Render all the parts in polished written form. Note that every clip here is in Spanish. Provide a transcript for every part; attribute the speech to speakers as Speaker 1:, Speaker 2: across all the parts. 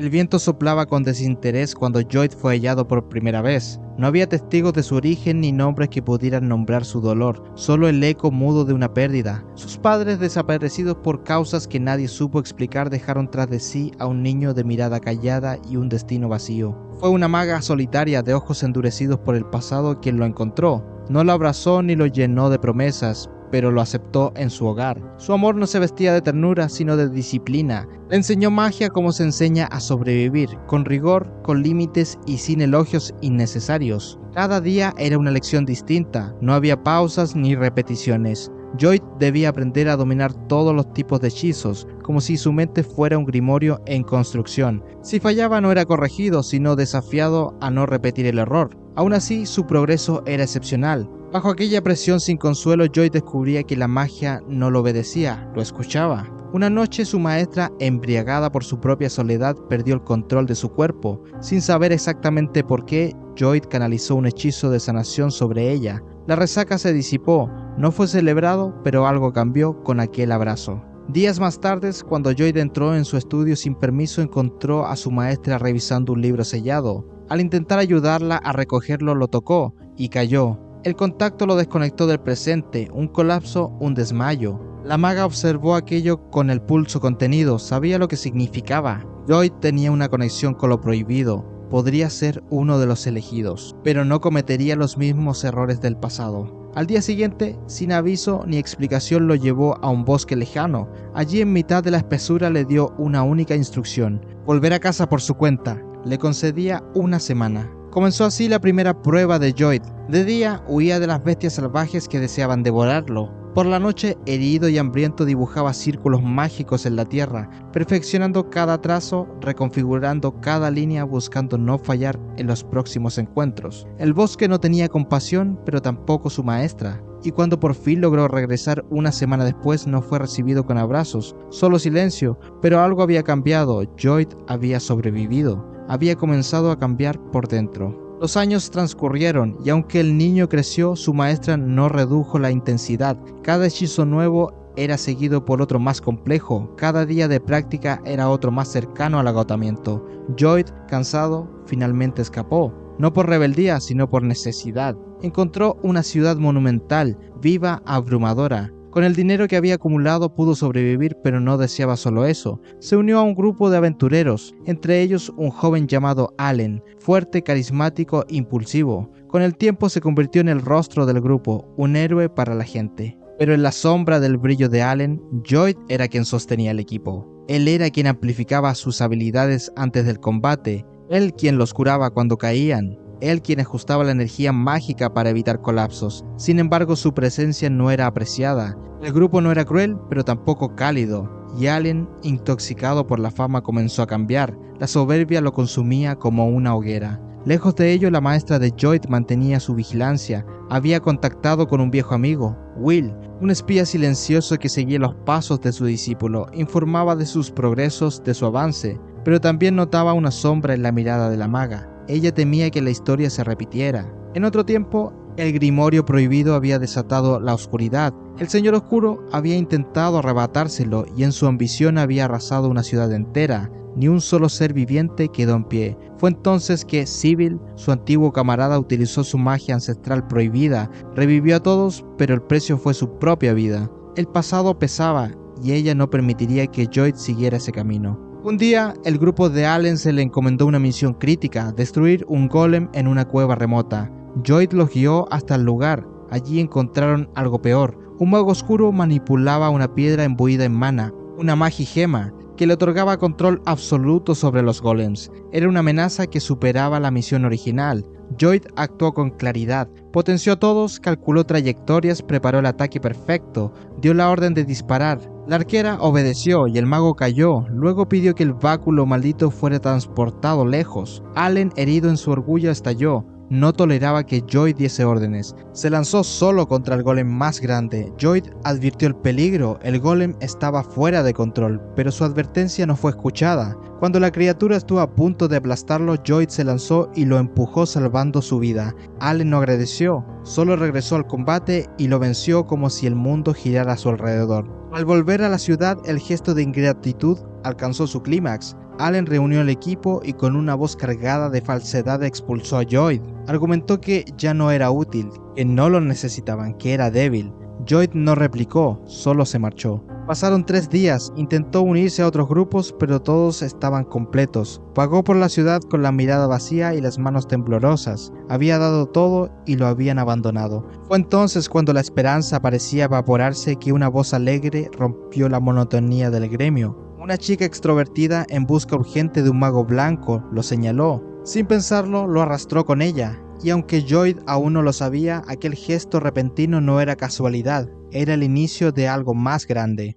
Speaker 1: El viento soplaba con desinterés cuando Joyd fue hallado por primera vez. No había testigos de su origen ni nombres que pudieran nombrar su dolor, solo el eco mudo de una pérdida. Sus padres, desaparecidos por causas que nadie supo explicar, dejaron tras de sí a un niño de mirada callada y un destino vacío. Fue una maga solitaria de ojos endurecidos por el pasado quien lo encontró. No lo abrazó ni lo llenó de promesas, pero lo aceptó en su hogar. Su amor no se vestía de ternura, sino de disciplina. Le enseñó magia como se enseña a sobrevivir, con rigor, con límites y sin elogios innecesarios. Cada día era una lección distinta, no había pausas ni repeticiones. Joyd debía aprender a dominar todos los tipos de hechizos, como si su mente fuera un grimorio en construcción. Si fallaba no era corregido, sino desafiado a no repetir el error. Aún así, su progreso era excepcional. Bajo aquella presión sin consuelo, Joyd descubría que la magia no lo obedecía, lo escuchaba. Una noche su maestra, embriagada por su propia soledad, perdió el control de su cuerpo. Sin saber exactamente por qué, Joyd canalizó un hechizo de sanación sobre ella. La resaca se disipó, no fue celebrado, pero algo cambió con aquel abrazo. Días más tarde, cuando Joyd entró en su estudio sin permiso, encontró a su maestra revisando un libro sellado. Al intentar ayudarla a recogerlo, lo tocó y cayó. El contacto lo desconectó del presente, un colapso, un desmayo. La maga observó aquello con el pulso contenido, sabía lo que significaba. Joyd tenía una conexión con lo prohibido, podría ser uno de los elegidos, pero no cometería los mismos errores del pasado. Al día siguiente, sin aviso ni explicación, lo llevó a un bosque lejano. Allí en mitad de la espesura le dio una única instrucción: volver a casa por su cuenta. Le concedía una semana. Comenzó así la primera prueba de Joyd. De día huía de las bestias salvajes que deseaban devorarlo. Por la noche, herido y hambriento, dibujaba círculos mágicos en la tierra, perfeccionando cada trazo, reconfigurando cada línea, buscando no fallar en los próximos encuentros. El bosque no tenía compasión, pero tampoco su maestra. Y cuando por fin logró regresar una semana después, no fue recibido con abrazos, solo silencio, pero algo había cambiado. Joyd había sobrevivido. Había comenzado a cambiar por dentro. Los años transcurrieron y aunque el niño creció, su maestra no redujo la intensidad. Cada hechizo nuevo era seguido por otro más complejo. Cada día de práctica era otro más cercano al agotamiento. Joyd, cansado, finalmente escapó. No por rebeldía, sino por necesidad. Encontró una ciudad monumental, viva, abrumadora. Con el dinero que había acumulado pudo sobrevivir, pero no deseaba solo eso. Se unió a un grupo de aventureros, entre ellos un joven llamado Allen, fuerte, carismático, impulsivo. Con el tiempo se convirtió en el rostro del grupo, un héroe para la gente. Pero en la sombra del brillo de Allen, Joyd era quien sostenía el equipo. Él era quien amplificaba sus habilidades antes del combate, él quien los curaba cuando caían. Él quien ajustaba la energía mágica para evitar colapsos. Sin embargo, su presencia no era apreciada. El grupo no era cruel, pero tampoco cálido. Y Allen, intoxicado por la fama, comenzó a cambiar. La soberbia lo consumía como una hoguera. Lejos de ello, la maestra de Joyd mantenía su vigilancia. Había contactado con un viejo amigo, Will, un espía silencioso que seguía los pasos de su discípulo, informaba de sus progresos, de su avance, pero también notaba una sombra en la mirada de la maga. Ella temía que la historia se repitiera. En otro tiempo, el grimorio prohibido había desatado la oscuridad. El Señor Oscuro había intentado arrebatárselo y en su ambición había arrasado una ciudad entera. Ni un solo ser viviente quedó en pie. Fue entonces que Sybil, su antiguo camarada, utilizó su magia ancestral prohibida. Revivió a todos, pero el precio fue su propia vida. El pasado pesaba y ella no permitiría que Joyd siguiera ese camino. Un día, el grupo de Allen se le encomendó una misión crítica: destruir un golem en una cueva remota. Joyd los guió hasta el lugar. Allí encontraron algo peor. Un mago oscuro manipulaba una piedra imbuida en mana, una magigema, que le otorgaba control absoluto sobre los golems. Era una amenaza que superaba la misión original. Joyd actuó con claridad, potenció a todos, calculó trayectorias, preparó el ataque perfecto, dio la orden de disparar. La arquera obedeció y el mago cayó. Luego pidió que el báculo maldito fuera transportado lejos. Allen, herido en su orgullo, estalló. No toleraba que Joyd diese órdenes. Se lanzó solo contra el golem más grande. Joyd advirtió el peligro. El golem estaba fuera de control, pero su advertencia no fue escuchada. Cuando la criatura estuvo a punto de aplastarlo, Joyd se lanzó y lo empujó salvando su vida. Allen no agradeció, solo regresó al combate y lo venció como si el mundo girara a su alrededor. Al volver a la ciudad, el gesto de ingratitud alcanzó su clímax. Allen reunió al equipo y con una voz cargada de falsedad expulsó a Lloyd. Argumentó que ya no era útil, que no lo necesitaban, que era débil. Lloyd no replicó, solo se marchó. Pasaron 3 días, intentó unirse a otros grupos, pero todos estaban completos. Vagó por la ciudad con la mirada vacía y las manos temblorosas. Había dado todo y lo habían abandonado. Fue entonces cuando la esperanza parecía evaporarse que una voz alegre rompió la monotonía del gremio. Una chica extrovertida en busca urgente de un mago blanco lo señaló. Sin pensarlo, lo arrastró con ella. Y aunque Lloyd aún no lo sabía, aquel gesto repentino no era casualidad, era el inicio de algo más grande.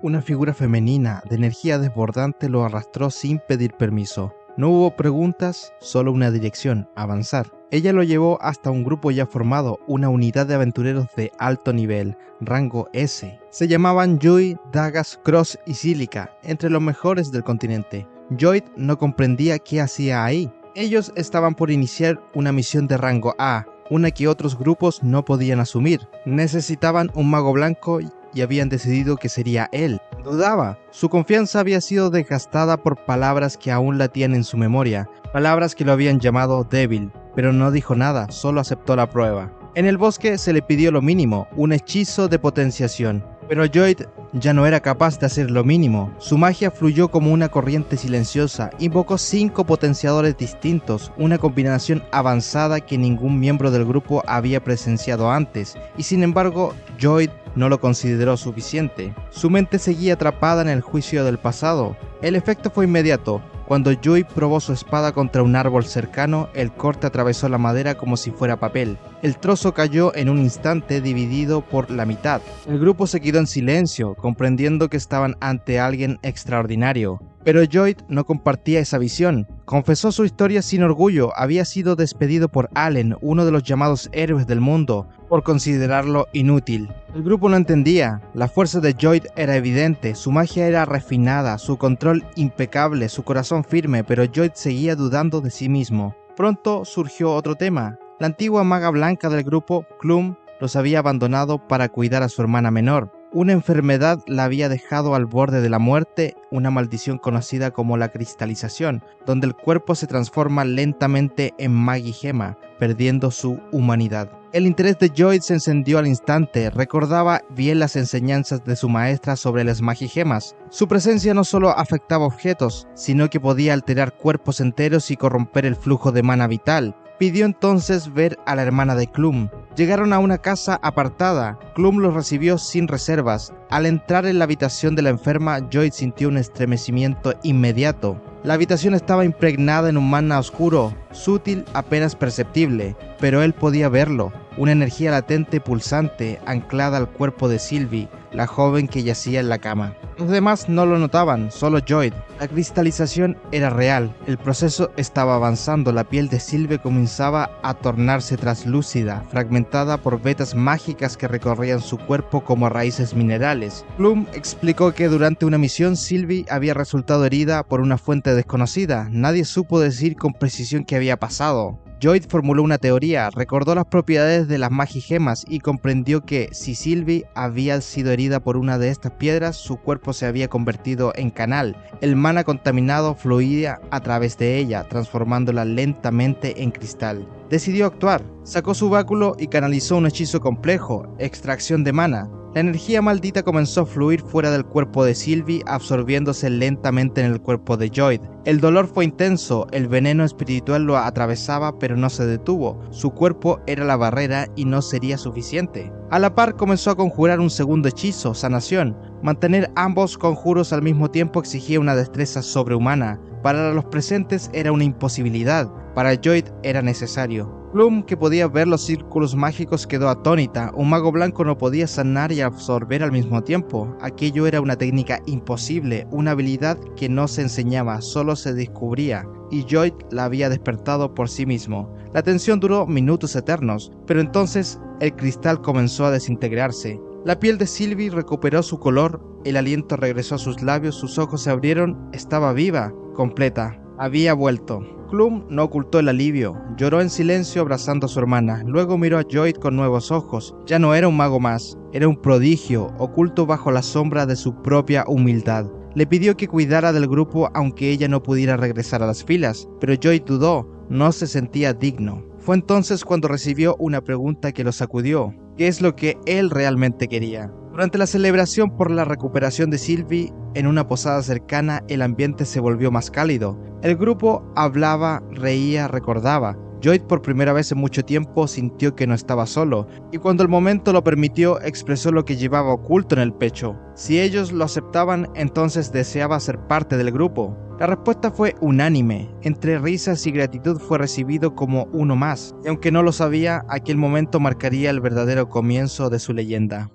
Speaker 1: Una figura femenina, de energía desbordante, lo arrastró sin pedir permiso. No hubo preguntas, solo una dirección, avanzar. Ella lo llevó hasta un grupo ya formado, una unidad de aventureros de alto nivel, rango S. Se llamaban Yui, Dagas, Cross y Silica, entre los mejores del continente. Lloyd no comprendía qué hacía ahí. Ellos estaban por iniciar una misión de rango A, una que otros grupos no podían asumir. Necesitaban un mago blanco y habían decidido que sería él. Dudaba. Su confianza había sido desgastada por palabras que aún latían en su memoria, palabras que lo habían llamado débil, pero no dijo nada, solo aceptó la prueba. En el bosque se le pidió lo mínimo, un hechizo de potenciación, pero Lloyd ya no era capaz de hacer lo mínimo. Su magia fluyó como una corriente silenciosa, invocó 5 potenciadores distintos, una combinación avanzada que ningún miembro del grupo había presenciado antes, y sin embargo, Lloyd no lo consideró suficiente. Su mente seguía atrapada en el juicio del pasado. El efecto fue inmediato. Cuando Yui probó su espada contra un árbol cercano, el corte atravesó la madera como si fuera papel. El trozo cayó en un instante, dividido por la mitad. El grupo se quedó en silencio, comprendiendo que estaban ante alguien extraordinario. Pero Lloyd no compartía esa visión. Confesó su historia sin orgullo. Había sido despedido por Allen, uno de los llamados héroes del mundo, por considerarlo inútil. El grupo no entendía. La fuerza de Lloyd era evidente, su magia era refinada, su control impecable, su corazón firme, pero Lloyd seguía dudando de sí mismo. Pronto surgió otro tema. La antigua maga blanca del grupo, Clum, los había abandonado para cuidar a su hermana menor. Una enfermedad la había dejado al borde de la muerte, una maldición conocida como la cristalización, donde el cuerpo se transforma lentamente en magigema, perdiendo su humanidad. El interés de Lloyd se encendió al instante, recordaba bien las enseñanzas de su maestra sobre las magigemas. Su presencia no solo afectaba objetos, sino que podía alterar cuerpos enteros y corromper el flujo de mana vital. Pidió entonces ver a la hermana de Clum. Llegaron a una casa apartada. Clum los recibió sin reservas. Al entrar en la habitación de la enferma, Lloyd sintió un estremecimiento inmediato. La habitación estaba impregnada en un mana oscuro, sutil, apenas perceptible, pero él podía verlo. Una energía latente pulsante, anclada al cuerpo de Sylvie, la joven que yacía en la cama. Los demás no lo notaban, solo Lloyd. La cristalización era real, el proceso estaba avanzando, la piel de Sylvie comenzaba a tornarse traslúcida, fragmentada por vetas mágicas que recorrían su cuerpo como raíces minerales. Clum explicó que durante una misión Sylvie había resultado herida por una fuente desconocida. Nadie supo decir con precisión qué había pasado. Lloyd formuló una teoría, recordó las propiedades de las magigemas y comprendió que si Sylvie había sido herida por una de estas piedras, su cuerpo se había convertido en canal. El mana contaminado fluía a través de ella, transformándola lentamente en cristal. Decidió actuar, sacó su báculo y canalizó un hechizo complejo, extracción de mana. La energía maldita comenzó a fluir fuera del cuerpo de Sylvie, absorbiéndose lentamente en el cuerpo de Lloyd. El dolor fue intenso, el veneno espiritual lo atravesaba pero no se detuvo. Su cuerpo era la barrera y no sería suficiente. A la par comenzó a conjurar un segundo hechizo, sanación. Mantener ambos conjuros al mismo tiempo exigía una destreza sobrehumana. Para los presentes era una imposibilidad, para Lloyd era necesario. Clum, que podía ver los círculos mágicos, quedó atónita. Un mago blanco no podía sanar y absorber al mismo tiempo. Aquello era una técnica imposible, una habilidad que no se enseñaba, solo se descubría, y Lloyd la había despertado por sí mismo. La tensión duró minutos eternos, pero entonces el cristal comenzó a desintegrarse. La piel de Sylvie recuperó su color, el aliento regresó a sus labios, sus ojos se abrieron, estaba viva, completa, había vuelto. Clum no ocultó el alivio, lloró en silencio abrazando a su hermana, luego miró a Lloyd con nuevos ojos. Ya no era un mago más, era un prodigio, oculto bajo la sombra de su propia humildad. Le pidió que cuidara del grupo aunque ella no pudiera regresar a las filas, pero Joy dudó, no se sentía digno. Fue entonces cuando recibió una pregunta que lo sacudió: ¿qué es lo que él realmente quería? Durante la celebración por la recuperación de Sylvie, en una posada cercana, el ambiente se volvió más cálido. El grupo hablaba, reía, recordaba. Joy por primera vez en mucho tiempo sintió que no estaba solo, y cuando el momento lo permitió expresó lo que llevaba oculto en el pecho. Si ellos lo aceptaban, entonces deseaba ser parte del grupo. La respuesta fue unánime. Entre risas y gratitud fue recibido como uno más, y aunque no lo sabía, aquel momento marcaría el verdadero comienzo de su leyenda.